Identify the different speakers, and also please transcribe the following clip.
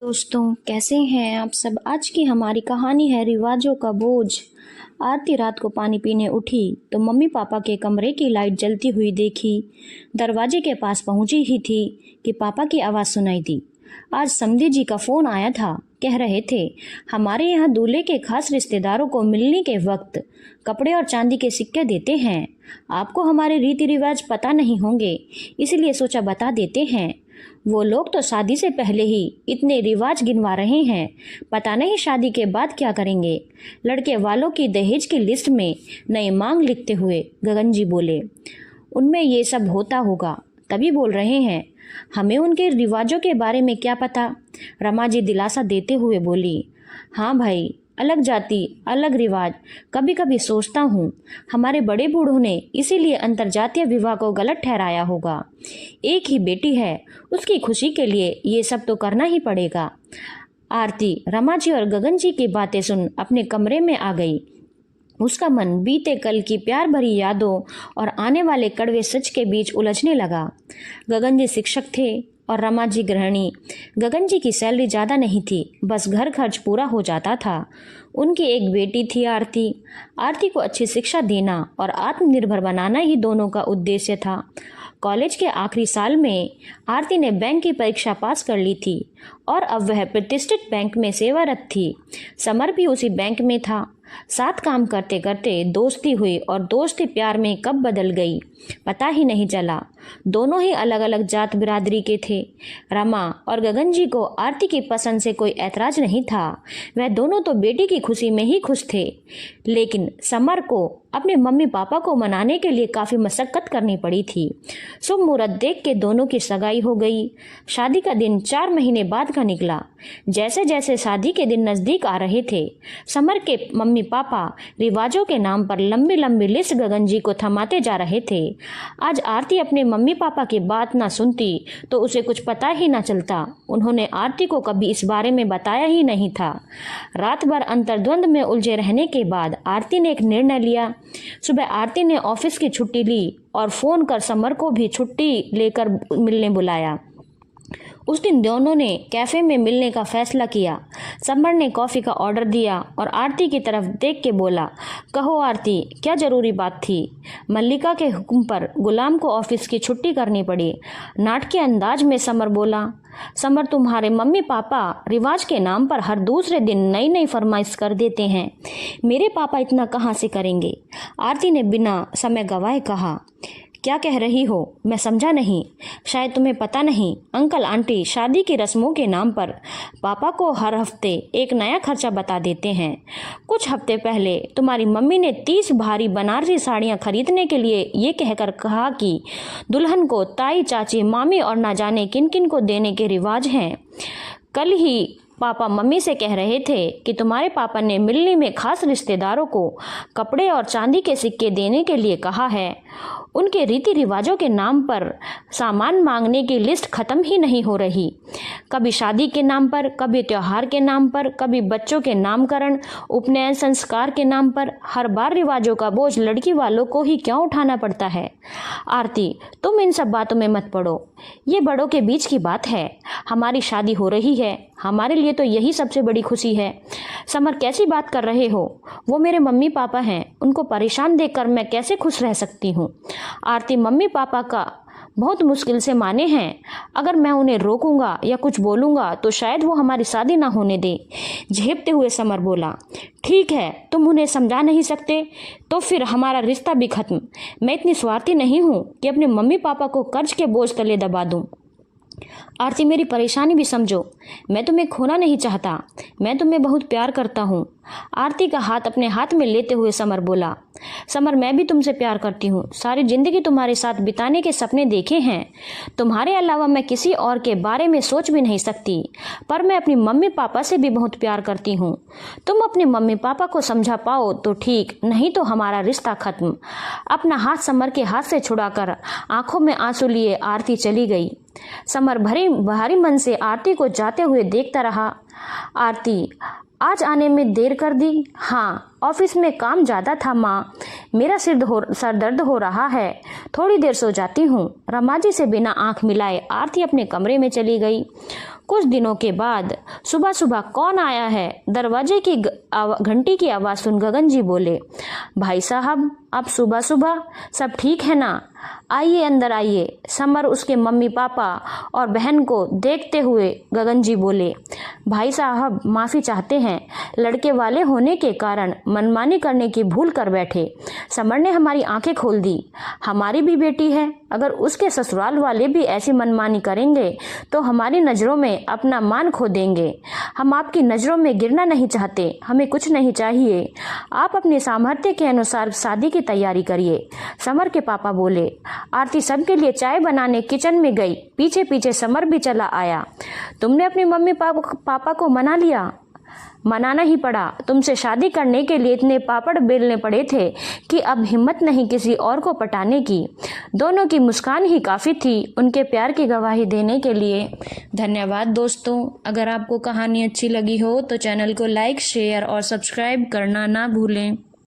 Speaker 1: दोस्तों, कैसे हैं आप सब। आज की हमारी कहानी है रिवाजों का बोझ। आरती रात को पानी पीने उठी तो मम्मी पापा के कमरे की लाइट जलती हुई देखी। दरवाजे के पास पहुंची ही थी कि पापा की आवाज़ सुनाई दी। आज समधी जी का फ़ोन आया था। कह रहे थे, हमारे यहाँ दूल्हे के खास रिश्तेदारों को मिलने के वक्त कपड़े और चांदी के सिक्के देते हैं। आपको हमारे रीति रिवाज पता नहीं होंगे, इसलिए सोचा बता देते हैं। वो लोग तो शादी से पहले ही इतने रिवाज गिनवा रहे हैं, पता नहीं शादी के बाद क्या करेंगे। लड़के वालों की दहेज की लिस्ट में नई मांग लिखते हुए गगन जी बोले, उनमें ये सब होता होगा तभी बोल रहे हैं, हमें उनके रिवाजों के बारे में क्या पता। रमा जी दिलासा देते हुए बोली, हाँ भाई, अलग जाति अलग रिवाज। कभी कभी सोचता हूँ हमारे बड़े बूढ़ों ने इसीलिए अंतरजातीय विवाह को गलत ठहराया होगा। एक ही बेटी है, उसकी खुशी के लिए ये सब तो करना ही पड़ेगा। आरती रमा जी और गगन जी की बातें सुन अपने कमरे में आ गई। उसका मन बीते कल की प्यार भरी यादों और आने वाले कड़वे सच के बीच उलझने लगा। गगन जी शिक्षक थे और रमा जी गृहिणी। गगन जी की सैलरी ज़्यादा नहीं थी, बस घर खर्च पूरा हो जाता था। उनकी एक बेटी थी आरती। आरती को अच्छी शिक्षा देना और आत्मनिर्भर बनाना ही दोनों का उद्देश्य था। कॉलेज के आखिरी साल में आरती ने बैंक की परीक्षा पास कर ली थी और अब वह प्रतिष्ठित बैंक में सेवारत थी। समर भी उसी बैंक में था। साथ काम करते करते दोस्ती हुई और दोस्ती प्यार में कब बदल गई पता ही नहीं चला। दोनों ही अलग अलग जात बिरादरी के थे। रमा और गगन जी को आरती की पसंद से कोई ऐतराज नहीं था। वह दोनों तो बेटी की खुशी में ही खुश थे, लेकिन समर को अपने मम्मी पापा को मनाने के लिए काफ़ी मशक्कत करनी पड़ी थी। शुभ मुहूर्त देख के दोनों की सगाई हो गई। शादी का दिन 4 महीने बाद का निकला। जैसे जैसे शादी के दिन नज़दीक आ रहे थे, समर के मम्मी पापा रिवाजों के नाम पर लंबी लंबी लिस्ट गगन जी को थमाते जा रहे थे। आज आरती अपने मम्मी पापा की बात ना सुनती तो उसे कुछ पता ही ना चलता। उन्होंने आरती को कभी इस बारे में बताया ही नहीं था। रात भर अंतर्द्वंद में उलझे रहने के बाद आरती ने एक निर्णय लिया। सुबह आरती ने ऑफिस की छुट्टी ली और फ़ोन कर समर को भी छुट्टी लेकर मिलने बुलाया। उस दिन दोनों ने कैफ़े में मिलने का फैसला किया। समर ने कॉफ़ी का ऑर्डर दिया और आरती की तरफ देख के बोला, कहो आरती, क्या ज़रूरी बात थी। मल्लिका के हुक्म पर गुलाम को ऑफिस की छुट्टी करनी पड़ी। नाटकीय अंदाज में समर बोला, समर, तुम्हारे मम्मी पापा रिवाज के नाम पर हर दूसरे दिन नई नई फरमाइश कर देते हैं। मेरे पापा इतना कहाँ से करेंगे। आरती ने बिना समय गवाए कहा, क्या कह रही हो, मैं समझा नहीं। शायद तुम्हें पता नहीं, अंकल आंटी शादी की रस्मों के नाम पर पापा को हर हफ्ते एक नया खर्चा बता देते हैं। कुछ हफ्ते पहले तुम्हारी मम्मी ने 30 भारी बनारसी साड़ियाँ खरीदने के लिए ये कहकर कहा कि दुल्हन को ताई चाची मामी और ना जाने किन किन को देने के रिवाज हैं। कल ही पापा मम्मी से कह रहे थे कि तुम्हारे पापा ने मिलनी में खास रिश्तेदारों को कपड़े और चांदी के सिक्के देने के लिए कहा है। उनके रीति रिवाजों के नाम पर सामान मांगने की लिस्ट खत्म ही नहीं हो रही। कभी शादी के नाम पर, कभी त्योहार के नाम पर, कभी बच्चों के नामकरण उपनयन संस्कार के नाम पर। हर बार रिवाजों का बोझ लड़की वालों को ही क्यों उठाना पड़ता है। आरती, तुम इन सब बातों में मत पड़ो, ये बड़ों के बीच की बात है। हमारी शादी हो रही है, हमारे लिए तो यही सबसे बड़ी खुशी है। समर, कैसी बात कर रहे हो, वो मेरे मम्मी पापा हैं, उनको परेशान देखकर मैं कैसे खुश रह सकती हूँ। आरती, मम्मी पापा का बहुत मुश्किल से माने हैं। अगर मैं उन्हें रोकूंगा या कुछ बोलूंगा तो शायद वो हमारी शादी ना होने दे। झेपते हुए समर बोला, ठीक है, तुम उन्हें समझा नहीं सकते तो फिर हमारा रिश्ता भी खत्म। मैं इतनी स्वार्थी नहीं हूँ कि अपने मम्मी पापा को कर्ज के बोझ तले दबा दूँ। आरती, मेरी परेशानी भी समझो, मैं तुम्हें खोना नहीं चाहता, मैं तुम्हें बहुत प्यार करता हूँ। आरती का हाथ अपने हाथ में लेते हुए समर बोला, समर, मैं भी तुमसे प्यार करती हूँ, सारी जिंदगी तुम्हारे साथ बिताने के सपने देखे हैं। तुम्हारे अलावा मैं किसी और के बारे में सोच भी नहीं सकती, पर मैं अपनी मम्मी पापा से भी बहुत प्यार करती हूँ। तुम अपने मम्मी पापा को समझा पाओ तो ठीक, नहीं तो हमारा रिश्ता खत्म। अपना हाथ समर के हाथ से छुड़ाकर आंखों में आंसू लिए आरती चली गई। समर भारी मन से आरती को जाते हुए देखता रहा। आरती, आज आने में देर कर दी। हाँ, ऑफिस में काम ज़्यादा था माँ, मेरा सर दर्द हो रहा है, थोड़ी देर सो जाती हूँ। रमाजी से बिना आंख मिलाए आरती अपने कमरे में चली गई। कुछ दिनों के बाद सुबह सुबह कौन आया है? दरवाजे की घंटी की आवाज़ सुन गगन जी बोले, भाई साहब आप सुबह सुबह, सब ठीक है ना? आइए अंदर आइए। समर, उसके मम्मी पापा और बहन को देखते हुए गगन जी बोले, भाई साहब माफ़ी चाहते हैं, लड़के वाले होने के कारण मनमानी करने की भूल कर बैठे। समर ने हमारी आंखें खोल दी। हमारी भी बेटी है, अगर उसके ससुराल वाले भी ऐसी मनमानी करेंगे तो हमारी नज़रों में अपना मान खो देंगे। हम आपकी नज़रों में गिरना नहीं चाहते, हमें कुछ नहीं चाहिए, आप अपने सामर्थ्य के अनुसार शादी की तैयारी करिए। समर के पापा बोले। आरती सबके लिए चाय बनाने किचन में गई। पीछे पीछे समर भी चला आया। तुमने अपने मम्मी पापा को मना लिया? मनाना ही पड़ा, तुमसे शादी करने के लिए इतने पापड़ बेलने पड़े थे कि अब हिम्मत नहीं किसी और को पटाने की। दोनों की मुस्कान ही काफ़ी थी उनके प्यार की गवाही देने के लिए। धन्यवाद दोस्तों। अगर आपको कहानी अच्छी लगी हो तो चैनल को लाइक, शेयर और सब्सक्राइब करना ना भूलें।